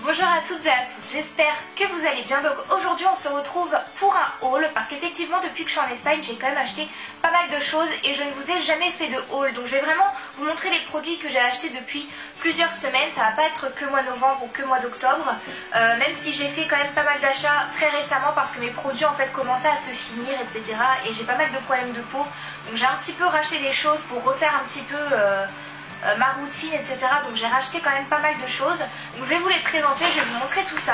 Bonjour à toutes et à tous, j'espère que vous allez bien. Donc aujourd'hui on se retrouve pour un haul parce qu'effectivement depuis que je suis en Espagne j'ai quand même acheté pas mal de choses et je ne vous ai jamais fait de haul. Donc je vais vraiment vous montrer les produits que j'ai achetés depuis plusieurs semaines. Ça va pas être que mois novembre ou que mois d'octobre, même si j'ai fait quand même pas mal d'achats très récemment parce que mes produits en fait commençaient à se finir, etc. Et j'ai pas mal de problèmes de peau. Donc j'ai un petit peu racheté des choses pour refaire un petit peu ma routine, etc. Donc j'ai racheté quand même pas mal de choses. Donc je vais vous les présenter, je vais vous montrer tout ça.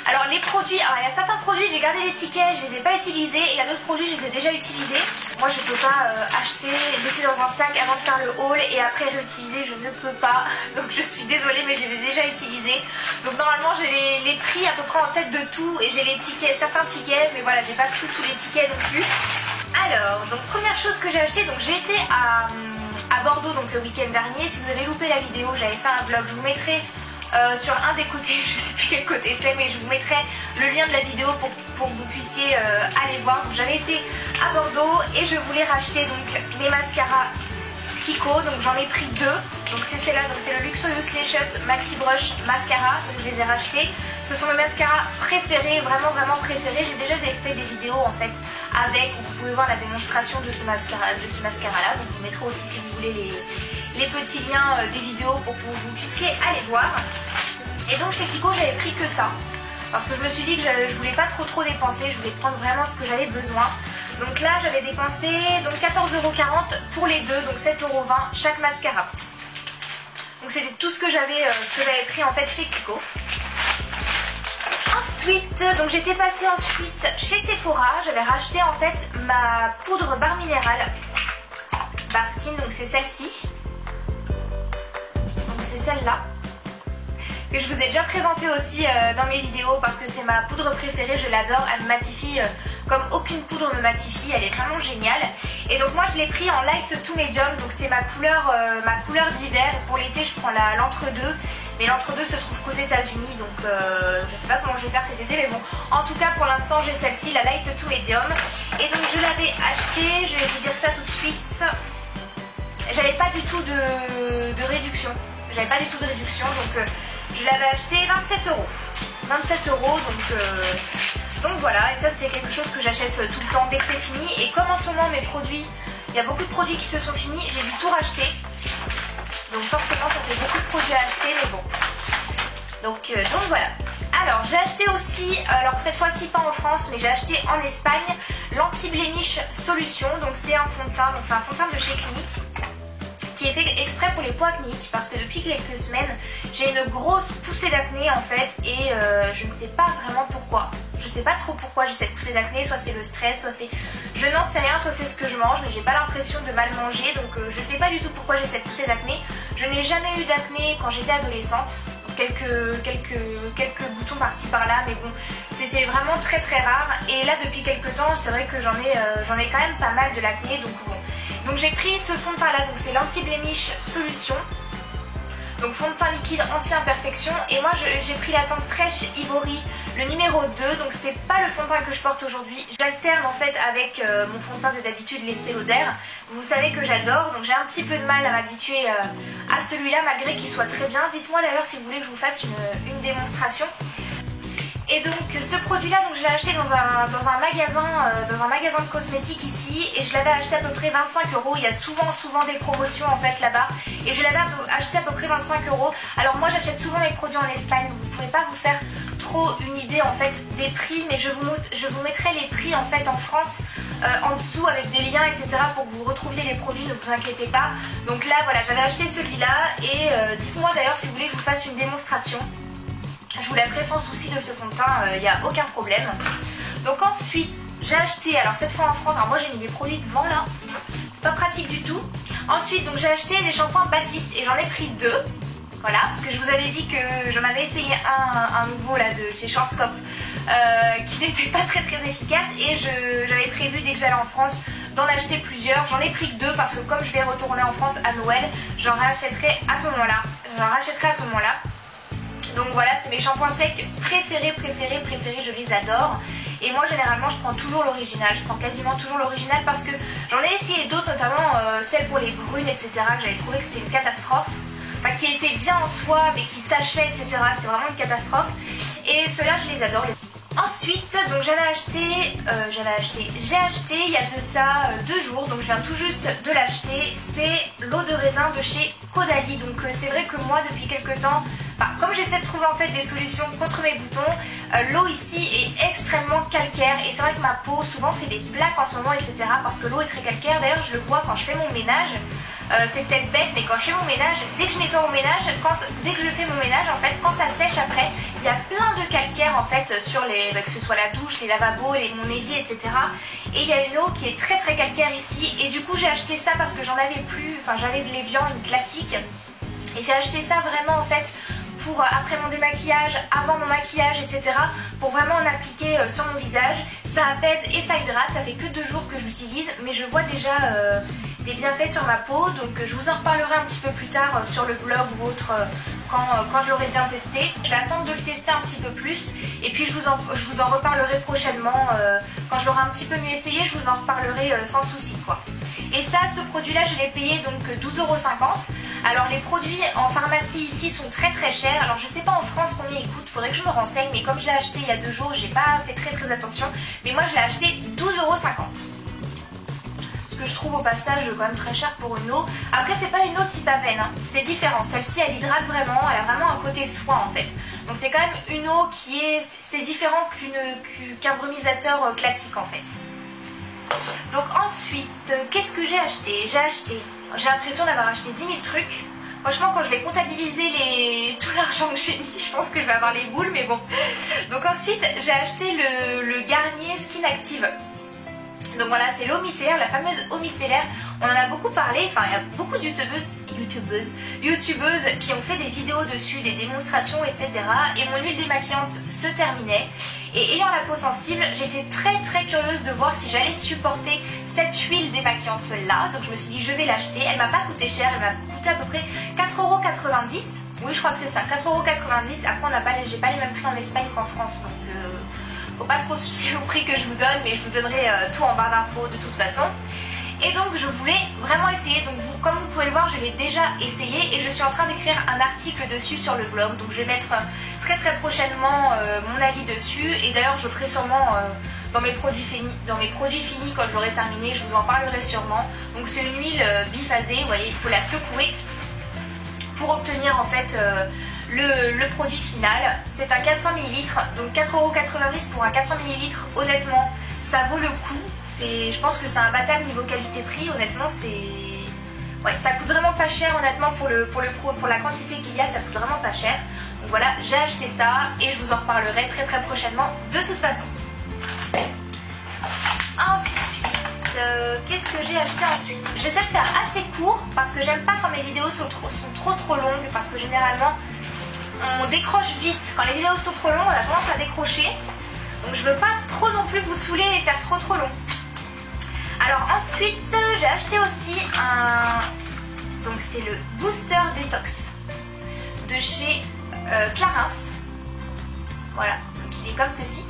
Alors les produits, alors il y a certains produits j'ai gardé les tickets, je les ai pas utilisés, et il y a d'autres produits je les ai déjà utilisés. Moi je peux pas acheter, laisser dans un sac avant de faire le haul et après réutiliser, je ne peux pas. Donc je suis désolée mais je les ai déjà utilisés. Donc normalement j'ai les prix à peu près en tête de tout et j'ai les tickets, certains tickets, mais voilà j'ai pas tous les tickets non plus. Alors, donc première chose que j'ai acheté, donc j'ai été à Bordeaux donc le week-end dernier. Si vous avez loupé la vidéo, j'avais fait un vlog, je vous mettrai sur un des côtés, je sais plus quel côté c'est, mais je vous mettrai le lien de la vidéo pour que vous puissiez aller voir. Donc j'avais été à Bordeaux et je voulais racheter donc mes mascaras Kiko, donc j'en ai pris deux. Donc c'est celle-là, donc c'est le Luxurious Lashes Maxi Brush Mascara, donc je les ai rachetés. Ce sont mes mascaras préférés, vraiment préférés. J'ai déjà fait des vidéos en fait avec, où vous pouvez voir la démonstration de ce mascara là. Donc je vous mettrai aussi si vous voulez les petits liens des vidéos pour que vous puissiez aller voir. Et donc chez Kiko j'avais pris que ça. Parce que je me suis dit que je voulais pas trop dépenser, je voulais prendre vraiment ce que j'avais besoin. Donc là j'avais dépensé donc 14,40 € pour les deux, donc 7,20 € chaque mascara. Donc c'était tout ce que j'avais pris en fait chez Kiko. Ensuite, donc j'étais passée ensuite chez Sephora, j'avais racheté en fait ma poudre barre minérale Barskin, donc c'est celle-ci. Donc c'est celle-là. Que je vous ai déjà présentée aussi dans mes vidéos parce que c'est ma poudre préférée, je l'adore, elle me matifie comme aucune poudre me matifie, elle est vraiment géniale. Et donc moi je l'ai pris en light to medium, donc c'est ma couleur d'hiver. Pour l'été je prends l'entre-deux, mais l'entre-deux se trouve qu'aux États-Unis, donc je sais pas comment je vais faire cet été, mais bon, en tout cas pour l'instant j'ai celle-ci, la light to medium. Et donc je l'avais achetée, je vais vous dire ça tout de suite, j'avais pas du tout de réduction, donc je l'avais acheté 27 €. 27 €, donc voilà, et ça c'est quelque chose que j'achète tout le temps dès que c'est fini. Et comme en ce moment mes produits, il y a beaucoup de produits qui se sont finis, j'ai dû tout racheter. Donc forcément ça fait beaucoup de produits à acheter, mais bon. Donc voilà. Alors j'ai acheté aussi, alors cette fois-ci pas en France, mais j'ai acheté en Espagne, l'Anti-Blemish Solution. Donc c'est un fond de teint, donc c'est un fond de teint de chez Clinique, qui est fait exprès pour les peaux acnéiques parce que depuis quelques semaines j'ai une grosse poussée d'acné en fait, et je ne sais pas vraiment pourquoi. Je sais pas trop pourquoi j'ai cette poussée d'acné, soit c'est le stress, soit c'est... je n'en sais rien, soit c'est ce que je mange, mais j'ai pas l'impression de mal manger, donc je sais pas du tout pourquoi j'ai cette poussée d'acné. Je n'ai jamais eu d'acné quand j'étais adolescente, quelques boutons par-ci par-là, mais bon, c'était vraiment très rare. Et là depuis quelques temps, c'est vrai que j'en ai quand même pas mal de l'acné, donc bon. Donc j'ai pris ce fond de teint là, donc c'est l'Anti-Blemish Solution. Donc fond de teint liquide anti-imperfection, et moi j'ai pris la teinte fraîche Ivory, le numéro 2, donc c'est pas le fond de teint que je porte aujourd'hui, j'alterne en fait avec mon fond de teint de d'habitude, l'Estée Lauder. Vous savez que j'adore, donc j'ai un petit peu de mal à m'habituer à celui-là malgré qu'il soit très bien. Dites-moi d'ailleurs si vous voulez que je vous fasse une démonstration. Et donc ce produit là, donc je l'ai acheté dans un magasin de cosmétiques ici, et je l'avais acheté à peu près 25 €. Il y a souvent des promotions en fait là-bas, et je l'avais acheté à peu près 25 €. Alors moi j'achète souvent mes produits en Espagne, donc vous ne pouvez pas vous faire trop une idée en fait des prix, mais je vous mettrai les prix en fait en France en dessous avec des liens, etc. pour que vous retrouviez les produits, ne vous inquiétez pas. Donc là voilà, j'avais acheté celui-là, et dites-moi d'ailleurs si vous voulez que je vous fasse une démonstration. Je vous la ferai sans souci de ce fond de teint, il n'y a aucun problème. Donc ensuite, j'ai acheté, alors cette fois en France, alors moi j'ai mis des produits devant là, c'est pas pratique du tout. Ensuite, donc j'ai acheté des shampoings Baptiste, et j'en ai pris deux. Voilà, parce que je vous avais dit que j'en avais essayé un nouveau là de chez Schwarzkopf qui n'était pas très efficace, et j'avais prévu dès que j'allais en France d'en acheter plusieurs. J'en ai pris que deux parce que comme je vais retourner en France à Noël, j'en rachèterai à ce moment-là. Donc voilà, c'est mes shampoings secs préférés, je les adore. Et moi généralement je prends toujours l'original, je prends quasiment toujours l'original parce que j'en ai essayé d'autres, notamment celles pour les brunes, etc. que j'avais trouvé que c'était une catastrophe. enfin qui étaient bien en soi mais qui tachaient, etc. C'était vraiment une catastrophe. Et ceux-là, je les adore. Ensuite, donc j'ai acheté il y a de ça 2 jours, donc je viens tout juste de l'acheter. C'est l'eau de raisin de chez Caudalie. Donc c'est vrai que moi depuis quelques temps, comme j'essaie de trouver en fait des solutions contre mes boutons, l'eau ici est extrêmement calcaire et c'est vrai que ma peau souvent fait des plaques en ce moment, etc. parce que l'eau est très calcaire. D'ailleurs je le vois quand je fais mon ménage. C'est peut-être bête, mais quand je fais mon ménage, dès que je nettoie mon ménage, dès que je fais mon ménage, en fait, quand ça sèche après, il y a plein de calcaire en fait sur les, que ce soit la douche, les lavabos, mon évier, etc. Et il y a une eau qui est très très calcaire ici. Et du coup, j'ai acheté ça parce que j'en avais plus, enfin j'avais de l'Evian, une classique. Et j'ai acheté ça vraiment en fait pour après mon démaquillage, avant mon maquillage, etc. pour vraiment en appliquer sur mon visage. Ça apaise et ça hydrate. Ça fait que 2 jours que je l'utilise, mais je vois déjà des bienfaits sur ma peau. Donc je vous en reparlerai un petit peu plus tard sur le blog ou autre quand je l'aurai bien testé. Je vais attendre de le tester un petit peu plus et puis je vous en reparlerai prochainement. Quand je l'aurai un petit peu mieux essayé, je vous en reparlerai sans souci quoi. Et ça, ce produit là je l'ai payé donc 12,50 €. Alors les produits en pharmacie ici sont très très chers. Alors je sais pas en France combien ils coûtent, faudrait que je me renseigne, mais comme je l'ai acheté il y a 2 jours, j'ai pas fait très attention. Mais moi je l'ai acheté 12,50 €. Ce que je trouve au passage quand même très cher pour une eau. Après c'est pas une eau type Aven, hein. C'est différent. Celle-ci elle hydrate vraiment, elle a vraiment un côté soin en fait. Donc c'est quand même une eau qui est, c'est différent qu'un brumisateur classique en fait. Donc ensuite, qu'est-ce que j'ai acheté? J'ai l'impression d'avoir acheté 10 000 trucs. Franchement, quand je vais comptabiliser tout l'argent que j'ai mis, je pense que je vais avoir les boules, mais bon. Donc ensuite, j'ai acheté le Garnier Skin Active. Donc voilà, c'est l'eau micellaire, la fameuse eau micellaire. On en a beaucoup parlé, enfin il y a beaucoup de youtubeuses qui ont fait des vidéos dessus, des démonstrations, etc. Et mon huile démaquillante se terminait. Et ayant la peau sensible, j'étais très curieuse de voir si j'allais supporter cette huile démaquillante là. Donc je me suis dit je vais l'acheter. Elle m'a pas coûté cher, elle m'a coûté à peu près 4,90 €. Oui, je crois que c'est ça, 4,90 €. Après j'ai pas les mêmes prix en Espagne qu'en France. Donc faut pas trop se fier au prix que je vous donne, mais je vous donnerai tout en barre d'infos de toute façon. Et donc je voulais vraiment essayer, donc comme vous pouvez le voir, je l'ai déjà essayé et je suis en train d'écrire un article dessus sur le blog. Donc je vais mettre très prochainement mon avis dessus. Et d'ailleurs je ferai sûrement dans mes produits finis quand je l'aurai terminé, je vous en parlerai sûrement. Donc c'est une huile biphasée, vous voyez, il faut la secouer pour obtenir en fait le produit final. C'est un 400 ml, donc 4,90 € pour un 400 ml, honnêtement ça vaut le coup. Je pense que c'est imbattable niveau qualité-prix, honnêtement ouais, ça coûte vraiment pas cher honnêtement pour la quantité qu'il y a, ça coûte vraiment pas cher. Donc voilà, j'ai acheté ça et je vous en reparlerai très prochainement de toute façon. Ensuite, qu'est-ce que j'ai acheté ensuite? J'essaie de faire assez court parce que j'aime pas quand mes vidéos sont trop longues, parce que généralement on décroche vite. Quand les vidéos sont trop longues, on a tendance à décrocher. Donc je veux pas trop non plus vous saouler et faire trop long. Alors ensuite, j'ai acheté aussi donc c'est le Booster Detox de chez Clarins. Voilà, donc il est comme ceci.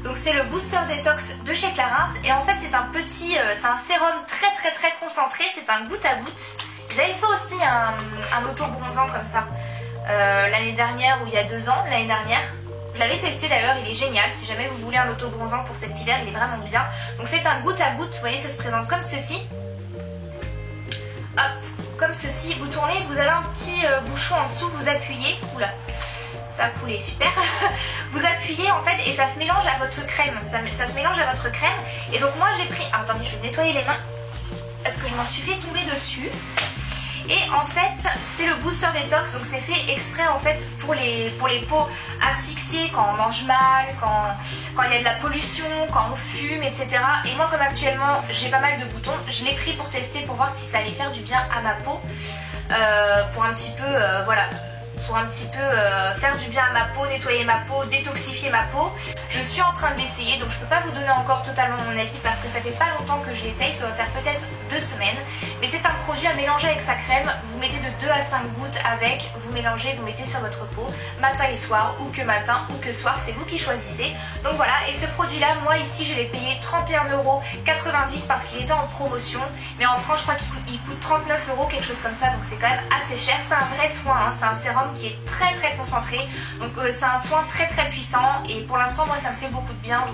Donc c'est le Booster Detox de chez Clarins. Et en fait c'est c'est un sérum très concentré. C'est un goutte à goutte. Ils avaient fait aussi un auto-bronzant comme ça l'année dernière ou il y a 2 ans, l'année dernière. Je l'avais testé d'ailleurs, il est génial. Si jamais vous voulez un auto-bronzant pour cet hiver, il est vraiment bien. Donc c'est un goutte à goutte, vous voyez, ça se présente comme ceci. Hop, comme ceci. Vous tournez, vous avez un petit bouchon en dessous, vous appuyez. Oula, ça a coulé, super. Vous appuyez en fait et ça se mélange à votre crème. Ça se mélange à votre crème. Et donc moi j'ai pris... Alors, attendez, je vais nettoyer les mains parce que je m'en suis fait tomber dessus. Et en fait c'est le Booster Detox, donc c'est fait exprès en fait pour les peaux asphyxiées quand on mange mal, quand il y a de la pollution, quand on fume, etc. Et moi comme actuellement j'ai pas mal de boutons, je l'ai pris pour tester, pour voir si ça allait faire du bien à ma peau, pour un petit peu voilà, pour un petit peu faire du bien à ma peau, nettoyer ma peau, détoxifier ma peau. Je suis en train de l'essayer, donc je peux pas vous donner encore totalement mon avis parce que ça fait pas longtemps que je l'essaye, ça va faire peut-être 2 semaines. Mais c'est un produit à mélanger avec sa crème, vous mettez de 2 à 5 gouttes avec, vous mélangez, vous mettez sur votre peau, matin et soir, ou que matin ou que soir, c'est vous qui choisissez. Donc voilà, et ce produit là, moi ici je l'ai payé 31,90 € parce qu'il était en promotion. Mais en France je crois qu'il coûte 39 €, quelque chose comme ça, donc c'est quand même assez cher. C'est un vrai soin, hein. C'est un sérum qui est très concentré, donc c'est un soin très puissant et pour l'instant moi ça me fait beaucoup de bien,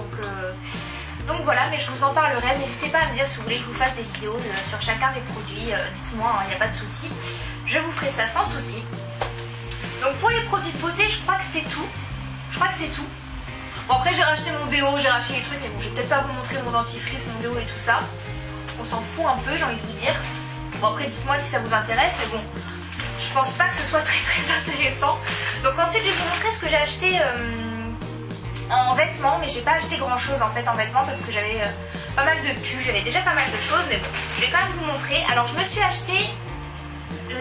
donc voilà, mais je vous en parlerai. N'hésitez pas à me dire si vous voulez que je vous fasse des vidéos sur chacun des produits, dites-moi, il n'y a pas de souci, je vous ferai ça sans souci. Donc pour les produits de beauté, je crois que c'est tout. Bon, après j'ai racheté mon déo, j'ai racheté les trucs, mais bon, je vais peut-être pas vous montrer mon dentifrice, mon déo et tout ça. On s'en fout un peu, j'ai envie de vous dire. Bon, après dites-moi si ça vous intéresse, mais bon, je pense pas que ce soit très intéressant. Donc ensuite je vais vous montrer ce que j'ai acheté en vêtements, mais j'ai pas acheté grand chose en fait en vêtements parce que j'avais pas mal de pulls, j'avais déjà pas mal de choses, mais bon, je vais quand même vous montrer. Alors je me suis acheté,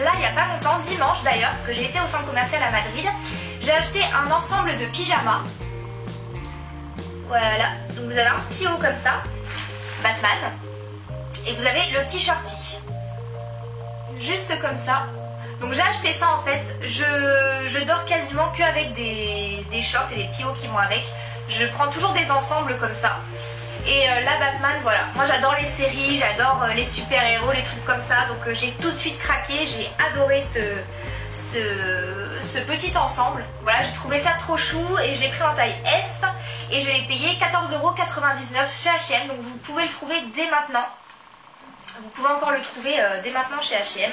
là il n'y a pas longtemps, dimanche d'ailleurs, parce que j'ai été au centre commercial à Madrid, j'ai acheté un ensemble de pyjamas. Voilà, donc vous avez un petit haut comme ça, Batman, et vous avez le t-shirty, juste comme ça. Donc j'ai acheté ça en fait, je dors quasiment qu'avec des shorts et des petits hauts qui vont avec. Je prends toujours des ensembles comme ça. Et là Batman, voilà, moi j'adore les séries, j'adore les super-héros, les trucs comme ça. Donc j'ai tout de suite craqué, j'ai adoré ce petit ensemble. Voilà, j'ai trouvé ça trop chou et je l'ai pris en taille S. Et je l'ai payé 14,99 € chez H&M. Donc vous pouvez le trouver dès maintenant. Vous pouvez encore le trouver dès maintenant chez H&M.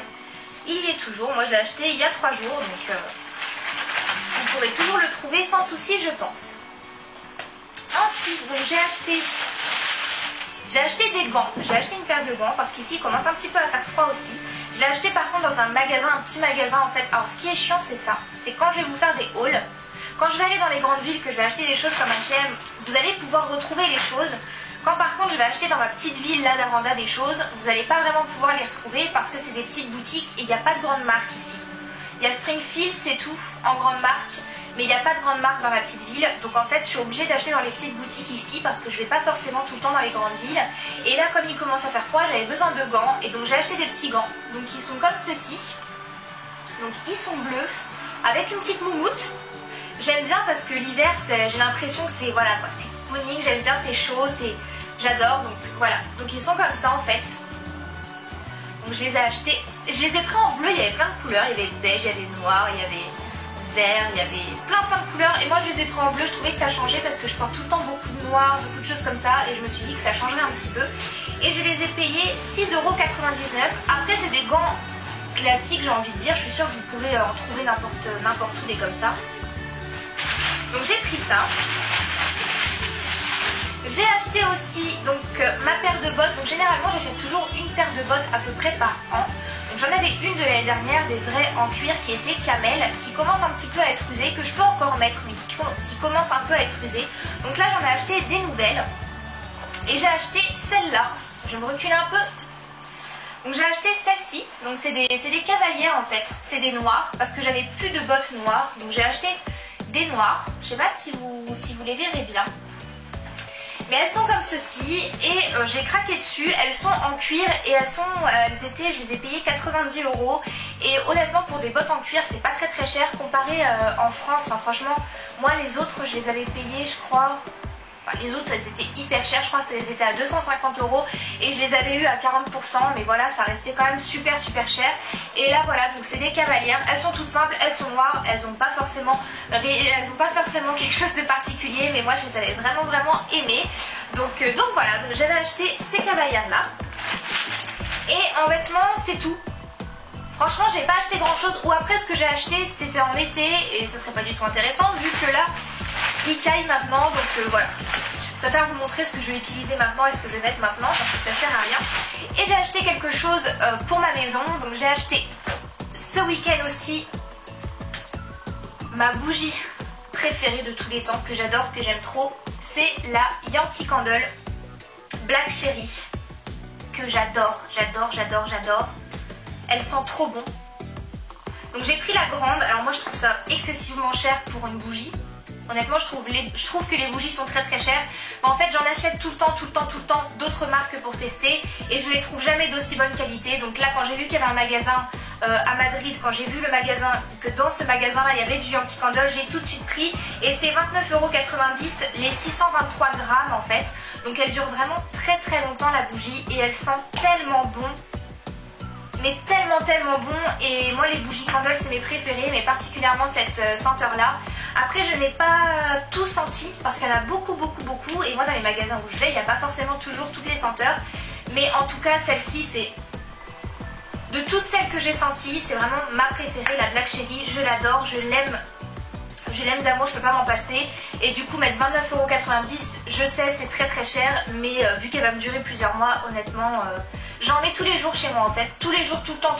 Il y est toujours, moi je l'ai acheté il y a 3 jours, donc vous pourrez toujours le trouver sans souci je pense. Ensuite, donc j'ai acheté des gants, j'ai acheté une paire de gants parce qu'ici il commence un petit peu à faire froid aussi. Je l'ai acheté par contre dans un magasin, un petit magasin en fait. Alors ce qui est chiant c'est ça, c'est quand je vais vous faire des hauls, quand je vais aller dans les grandes villes, que je vais acheter des choses comme H&M, vous allez pouvoir retrouver les choses. Quand par contre je vais acheter dans ma petite ville là d'Aranda des choses, vous n'allez pas vraiment pouvoir les retrouver parce que c'est des petites boutiques et il n'y a pas de grande marque ici. Il y a Springfield, c'est tout, en grande marque, mais il n'y a pas de grande marque dans ma petite ville. Donc en fait je suis obligée d'acheter dans les petites boutiques ici parce que je ne vais pas forcément tout le temps dans les grandes villes. Et là comme il commence à faire froid, j'avais besoin de gants et donc j'ai acheté des petits gants. Donc ils sont comme ceci, donc ils sont bleus avec une petite moumoute. J'aime bien parce que l'hiver j'ai l'impression que c'est, voilà quoi, c'est cocooning, j'aime bien, c'est chaud, j'adore, donc voilà. Donc ils sont comme ça en fait. Donc je les ai achetés, je les ai pris en bleu, il y avait plein de couleurs, il y avait beige, il y avait noir, il y avait vert, il y avait plein de couleurs. Et moi je les ai pris en bleu, je trouvais que ça changeait parce que je porte tout le temps beaucoup de noir, beaucoup de choses comme ça. Et je me suis dit que ça changerait un petit peu. Et je les ai payés 6,99 €. Après c'est des gants classiques, j'ai envie de dire, je suis sûre que vous pouvez en trouver n'importe où des comme ça. Donc j'ai pris ça. J'ai acheté aussi donc ma paire de bottes. Donc généralement j'achète toujours une paire de bottes à peu près par an. Donc j'en avais une de l'année dernière, des vraies en cuir qui était camel, qui commence un petit peu à être usée, que je peux encore mettre mais qui commence un peu à être usée. Donc là j'en ai acheté des nouvelles. Et j'ai acheté celle-là. Je vais me reculer un peu. Donc j'ai acheté celle-ci. Donc c'est des cavalières en fait. C'est des noirs parce que j'avais plus de bottes noires. Donc j'ai acheté des noirs. Je sais pas si vous les verrez bien. Mais elles sont comme ceci et j'ai craqué dessus. Elles sont en cuir et je les ai payées 90 €. Et honnêtement pour des bottes en cuir c'est pas très cher comparé en France. Enfin, franchement moi les autres je les avais payées je crois. Les autres elles étaient hyper chères, je crois qu'elles étaient à 250 € et je les avais eu à 40%, mais voilà ça restait quand même super cher. Et là voilà, donc c'est des cavalières, elles sont toutes simples, elles sont noires, elles n'ont pas forcément quelque chose de particulier, mais moi je les avais vraiment aimées. Donc voilà, donc j'avais acheté ces cavalières là. Et en vêtements c'est tout. Franchement j'ai pas acheté grand chose, ou après ce que j'ai acheté c'était en été et ça serait pas du tout intéressant vu que là il caille maintenant, donc voilà. Je préfère vous montrer ce que je vais utiliser maintenant et ce que je vais mettre maintenant parce que ça sert à rien. Et j'ai acheté quelque chose pour ma maison, donc j'ai acheté ce week-end aussi ma bougie préférée de tous les temps, que j'adore, que j'aime trop. C'est la Yankee Candle Black Cherry, que j'adore. Elle sent trop bon. Donc j'ai pris la grande, alors moi je trouve ça excessivement cher pour une bougie. Honnêtement, je trouve que les bougies sont très très chères. Mais en fait, j'en achète tout le temps d'autres marques pour tester. Et je les trouve jamais d'aussi bonne qualité. Donc là, quand j'ai vu qu'il y avait un magasin à Madrid, quand j'ai vu le magasin, que dans ce magasin-là, il y avait du Yankee Candle, j'ai tout de suite pris. Et c'est 29,90 € les 623 grammes en fait. Donc elle dure vraiment très très longtemps la bougie. Et elle sent tellement bon. Mais tellement bon. Et moi, les bougies Candle, c'est mes préférées. Mais particulièrement cette senteur-là. Après, je n'ai pas tout senti parce qu'il y en a beaucoup. Et moi, dans les magasins où je vais, il n'y a pas forcément toujours toutes les senteurs. Mais en tout cas, celle-ci, c'est... De toutes celles que j'ai senties, c'est vraiment ma préférée, la Black Cherry. Je l'adore, je l'aime. Je l'aime d'amour, je peux pas m'en passer. Et du coup, mettre 29,90 €, je sais, c'est très très cher. Mais vu qu'elle va me durer plusieurs mois, honnêtement... J'en mets tous les jours chez moi en fait, tous les jours, tout le temps,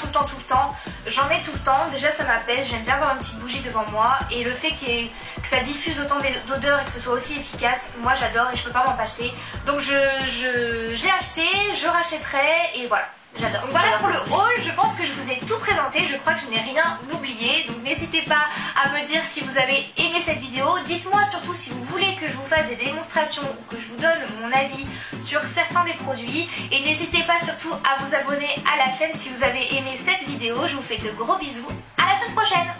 j'en mets tout le temps, déjà ça m'apaise, j'aime bien avoir une petite bougie devant moi et le fait que ça diffuse autant d'odeurs et que ce soit aussi efficace, moi j'adore et je peux pas m'en passer. Donc j'ai acheté, je rachèterai et voilà. J'adore. Donc voilà pour le haul, je pense que je vous ai tout présenté, je crois que je n'ai rien oublié. Donc n'hésitez pas à me dire si vous avez aimé cette vidéo. Dites-moi surtout si vous voulez que je vous fasse des démonstrations ou que je vous donne mon avis sur certains des produits. Et n'hésitez pas surtout à vous abonner à la chaîne si vous avez aimé cette vidéo. Je vous fais de gros bisous, à la semaine prochaine.